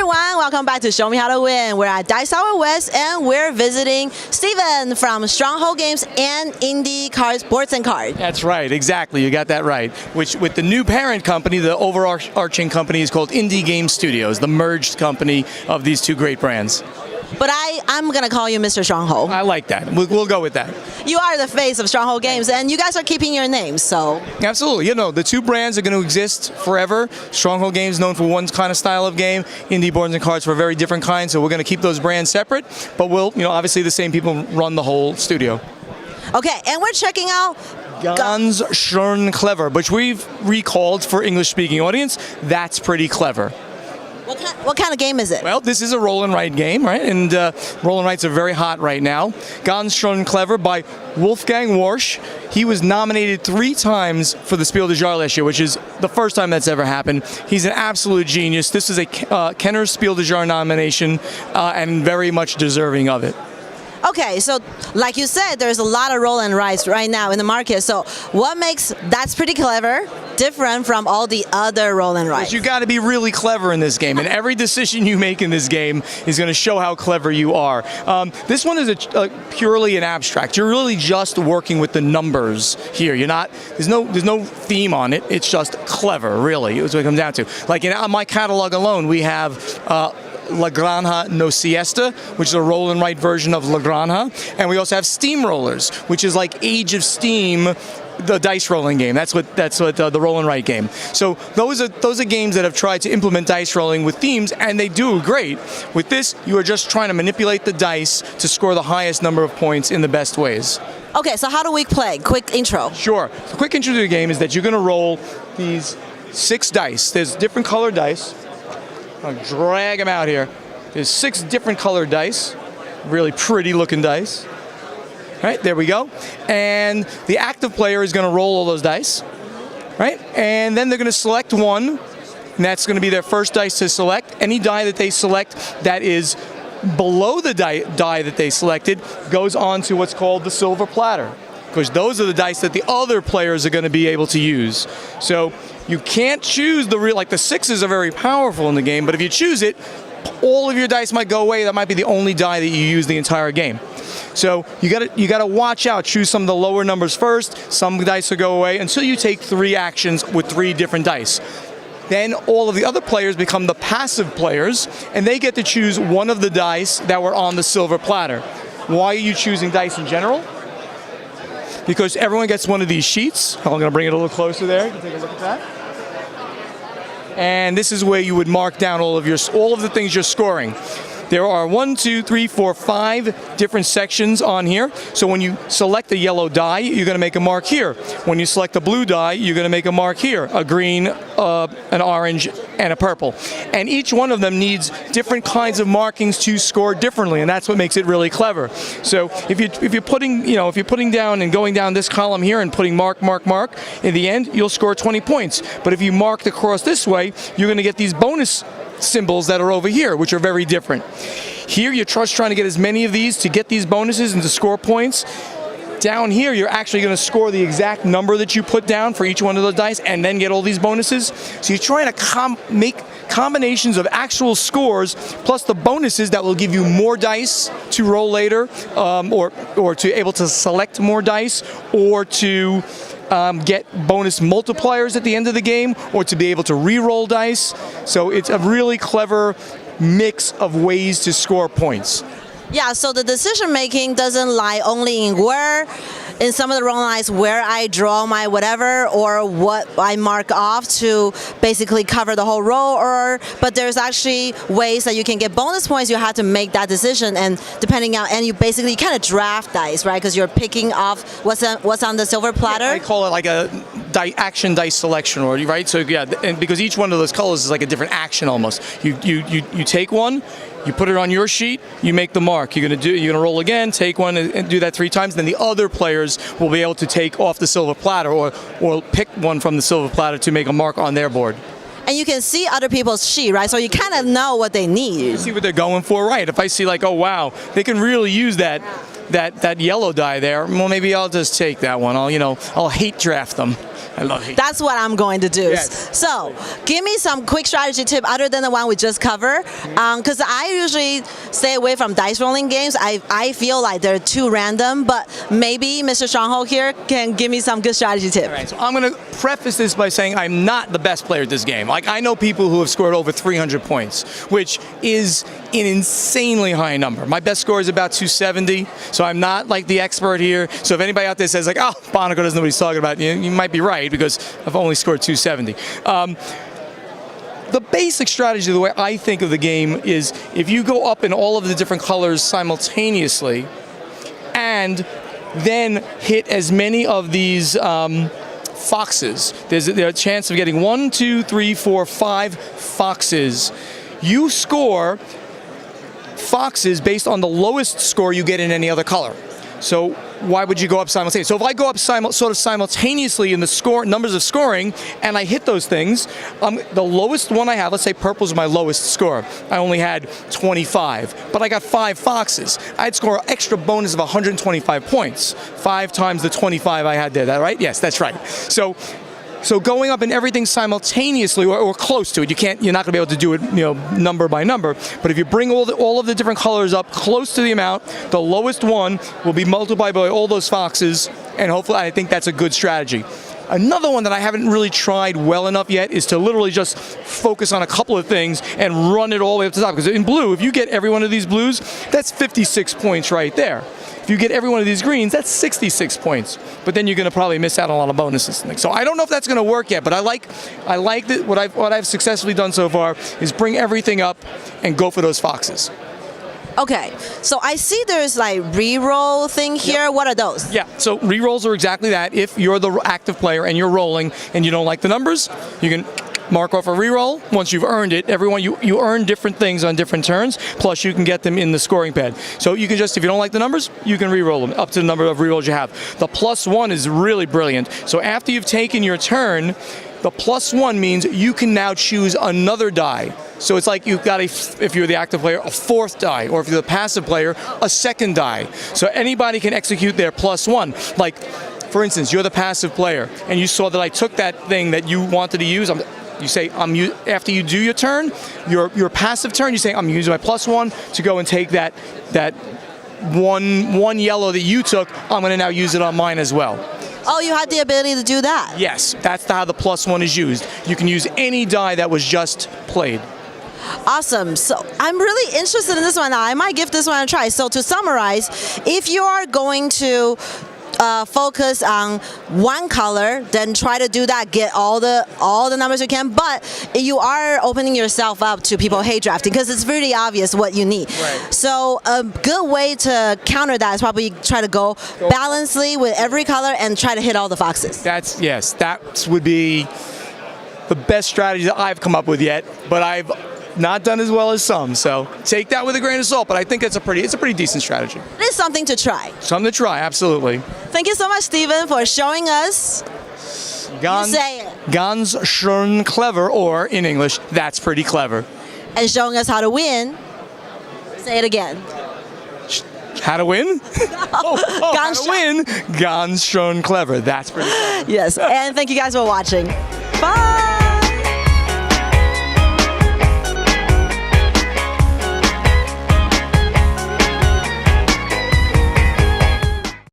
everyone, welcome back to Show Me How to Win. We're at Dice Tower West and we're visiting Steven from Stronghold Games and Indie Cards, Boards and Cards. That's right, exactly, you got that right. Which with the new parent company, the overarching company is called Indie Game Studios, the merged company of these two great brands. But I'm going to call you Mr. Stronghold. I like that. We'll go with that. You are the face of Stronghold Games, and you guys are keeping your names, so... Absolutely. You know, the two brands are going to exist forever. Stronghold Games known for one kind of style of game, Indie Boards and Cards for a very different kind, so we're going to keep those brands separate, but we'll, obviously the same people run the whole studio. Okay, and we're checking out... Ganz Schön Clever, which we've recalled for English-speaking audience. That's pretty clever. What kind of game is it? Well, this is a roll and write game, right? And roll and writes are very hot right now. Ganz Schön Clever by Wolfgang Warsch. He was nominated 3 times for the Spiel des Jahres last year, which is the first time that's ever happened. He's an absolute genius. This is a Kenner Spiel des Jahres nomination and very much deserving of it. Okay, so like you said, there's a lot of roll and writes right now in the market. So what makes That's Pretty Clever different from all the other roll and writes? You got to be really clever in this game, and every decision you make in this game is going to show how clever you are. This one is purely an abstract. You're really just working with the numbers here. You're not. There's no theme on it. It's just clever, really. Is what it comes down to. Like on my catalog alone, we have. La Granja No Siesta, which is a roll and write version of La Granja, and we also have Steamrollers, which is like Age of Steam, the dice rolling game. That's what the roll and write game. So those are games that have tried to implement dice rolling with themes, and they do great. With this, you are just trying to manipulate the dice to score the highest number of points in the best ways. Okay, so how do we play? Quick intro. Sure. The quick intro to the game is that you're going to roll these 6 dice. There's different colored dice. I'll drag them out here. There's 6 different colored dice, really pretty looking dice. Right, there we go. And the active player is going to roll all those dice, right? And then they're going to select one, and that's going to be their first dice to select. Any die that they select that is below the die that they selected goes on to what's called the silver platter, because those are the dice that the other players are going to be able to use. So you can't choose the the 6s are very powerful in the game, but if you choose it, all of your dice might go away. That might be the only die that you use the entire game. So you gotta watch out. Choose some of the lower numbers first. Some dice will go away until you take 3 actions with 3 different dice. Then all of the other players become the passive players, and they get to choose one of the dice that were on the silver platter. Why are you choosing dice in general? Because everyone gets one of these sheets. I'm going to bring it a little closer there. You can take a look at that. And this is where you would mark down all of the things you're scoring. There are 1, 2, 3, 4, 5 different sections on here. So when you select a yellow die, you're going to make a mark here. When you select a blue die, you're going to make a mark here. A green, an orange, and a purple. And each one of them needs different kinds of markings to score differently, and that's what makes it really clever. So if you're putting down and going down this column here and putting mark, mark, mark, in the end you'll score 20 points. But if you mark across this way, you're going to get these bonus symbols that are over here, which are very different. Here you're just trying to get as many of these to get these bonuses and to score points. Down here you're actually going to score the exact number that you put down for each one of those dice and then get all these bonuses. So you're trying to make combinations of actual scores plus the bonuses that will give you more dice to roll later, or to able to select more dice, or to get bonus multipliers at the end of the game, or to be able to re-roll dice. So it's a really clever mix of ways to score points. Yeah, so the decision making doesn't lie only in in some of the roll lines where I draw my whatever or what I mark off to basically cover the whole row, but there's actually ways that you can get bonus points. You have to make that decision, and depending on, and you basically kind of draft dice, right? Because you're picking off what's on the silver platter. I call it like a action dice selection order, right? So yeah, and because each one of those colors is like a different action almost. You take one. You put it on your sheet, you make the mark. You're gonna roll again, take one and do that 3 times, then the other players will be able to take off the silver platter or pick one from the silver platter to make a mark on their board. And you can see other people's sheet, right? So you kind of know what they need. You see what they're going for, right? If I see like, oh wow, they can really use that yellow die there, well maybe I'll just take that one. I'll hate draft them. I love hate. That's what I'm going to do. Yes. So, give me some quick strategy tip other than the one we just covered. Because I usually stay away from dice rolling games. I feel like they're too random, but maybe Mr. Stronghold here can give me some good strategy tip. All right, so I'm going to preface this by saying I'm not the best player at this game. Like, I know people who have scored over 300 points, which is an insanely high number. My best score is about 270, so I'm not like the expert here. So if anybody out there says like, oh, Buonocore doesn't know what he's talking about, you might be right, because I've only scored 270. The basic strategy, the way I think of the game, is if you go up in all of the different colors simultaneously and then hit as many of these foxes. There's a chance of getting 1, 2, 3, 4, 5 foxes. You score foxes based on the lowest score you get in any other color. So why would you go up simultaneously? So if I go up sort of simultaneously in the numbers of scoring, and I hit those things, the lowest one I have, let's say purple's my lowest score. I only had 25, but I got 5 foxes. I'd score an extra bonus of 125 points, 5 times the 25 I had there. That right? Yes, that's right. So going up in everything simultaneously, or close to it, you're not going to be able to do it, number by number. But if you bring all of the different colors up close to the amount, the lowest one will be multiplied by all those foxes, and hopefully, I think that's a good strategy. Another one that I haven't really tried well enough yet is to literally just focus on a couple of things and run it all the way up to the top. Because in blue, if you get every one of these blues, that's 56 points right there. If you get every one of these greens, that's 66 points. But then you're going to probably miss out on a lot of bonuses. So I don't know if that's going to work yet, but I like that. What I've successfully done so far is bring everything up and go for those foxes. Okay, so I see there's like re-roll thing here. Yep. What are those? Yeah, so re-rolls are exactly that. If you're the active player and you're rolling and you don't like the numbers, you can mark off a re-roll. Once you've earned it, you earn different things on different turns, plus you can get them in the scoring pad. So you can just, if you don't like the numbers, you can re-roll them up to the number of re-rolls you have. The +1 is really brilliant. So after you've taken your turn, the +1 means you can now choose another die. So it's like you've got, if you're the active player, a 4th die, or if you're the passive player, a 2nd die. So anybody can execute their +1. Like, for instance, you're the passive player, and you saw that I took that thing that you wanted to use. You say, after you do your turn, your passive turn, you say, I'm using my +1 to go and take that one yellow that you took. I'm going to now use it on mine as well. Oh, you had the ability to do that? Yes, that's how the +1 is used. You can use any die that was just played. Awesome. So I'm really interested in this one now. I might give this one a try. So to summarize, if you are going to focus on one color, then try to do that, get all the numbers you can, but you are opening yourself up to people hate drafting, because it's really obvious what you need. Right. So a good way to counter that is probably try to go balancedly with every color and try to hit all the foxes. That would be the best strategy that I've come up with yet, but I've not done as well as some, so take that with a grain of salt, but I think it's a pretty decent strategy. It is something to try. Something to try, absolutely. Thank you so much, Stephen, for showing us. Ganz Schön Clever, or in English, that's pretty clever. And showing us how to win. Say it again. How to win? How to win? Ganz Schön Clever. That's pretty clever. Yes, and thank you guys for watching. Bye!